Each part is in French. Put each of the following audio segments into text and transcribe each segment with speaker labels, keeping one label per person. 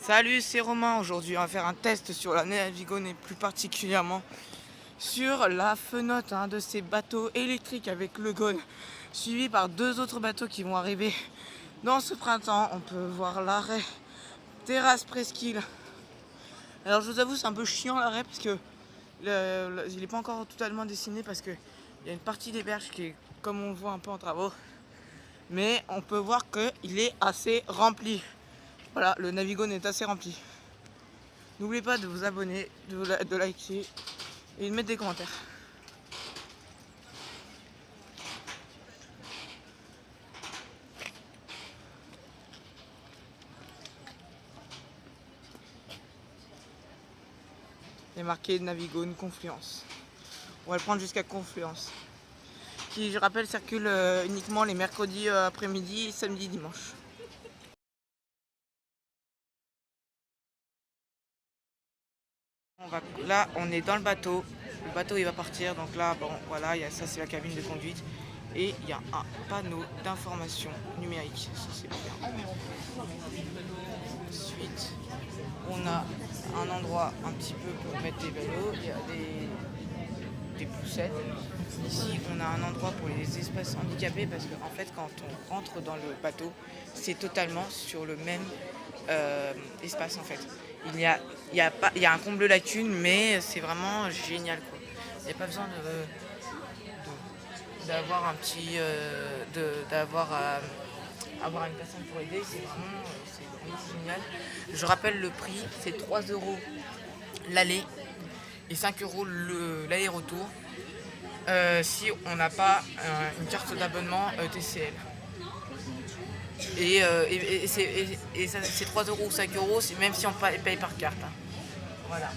Speaker 1: Salut, c'est Romain. Aujourd'hui, on va faire un test sur la Navigone et plus particulièrement sur la fenote de ces bateaux électriques avec le Gone, suivi par deux autres bateaux qui vont arriver dans ce printemps. On peut voir l'arrêt Terrasse Presqu'île. Alors, je vous avoue, c'est un peu chiant l'arrêt parce que il n'est pas encore totalement dessiné parce qu'il y a une partie des berges qui est, comme on le voit, un peu en travaux. Mais on peut voir qu'il est assez rempli. Voilà, le Navigone est assez rempli. N'oubliez pas de vous abonner, de liker et de mettre des commentaires. Il est marqué Navigone Confluence. On va le prendre jusqu'à Confluence. Qui, je rappelle, circule uniquement les mercredis après-midi, samedi, dimanche. Là, on est dans le bateau. Le bateau, il va partir. Donc là, bon, voilà, ça, c'est la cabine de conduite. Et il y a un panneau d'information numérique. Ça, c'est bien. Ensuite, on a un endroit un petit peu pour mettre des vélos. Il y a des poussettes. Ici, on a un endroit pour les espaces handicapés parce qu'en fait, quand on rentre dans le bateau, c'est totalement sur le même espace en fait. Il y a un comble lacune, mais c'est vraiment génial quoi. Il n'y a pas besoin d'avoir un petit avoir une personne pour aider, c'est vraiment génial. Je rappelle le prix, c'est 3 € l'aller et 5 € l'aller-retour si on n'a pas une carte d'abonnement TCL. Et c'est 3 € ou 5 €, même si on paye par carte. Voilà.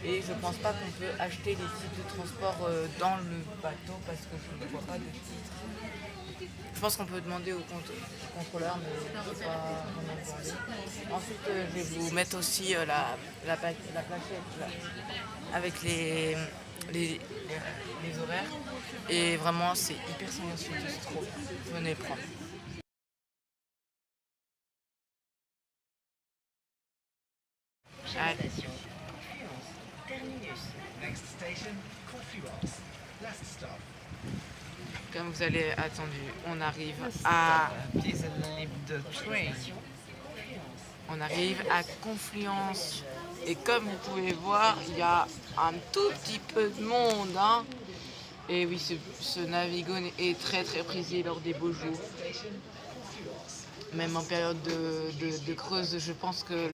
Speaker 1: Et je pense pas qu'on peut acheter les titres de transport dans le bateau parce que je ne vois pas de titres. Je pense qu'on peut demander au contrôleur, mais je ne sais pas comment demander. Ensuite, je vais vous mettre aussi la plaquette là, avec les horaires. Et vraiment, c'est hyper silencieux, c'est trop bien. Venez prendre.
Speaker 2: Station Confluence. Terminus. Next station Confluence. Last stop.
Speaker 1: Comme vous avez attendu, on arrive à Confluence. Et comme vous pouvez voir, il y a un tout petit peu de monde. Et oui, ce Navigone est très très prisé lors des beaux jours. Même en période de creuse, je pense que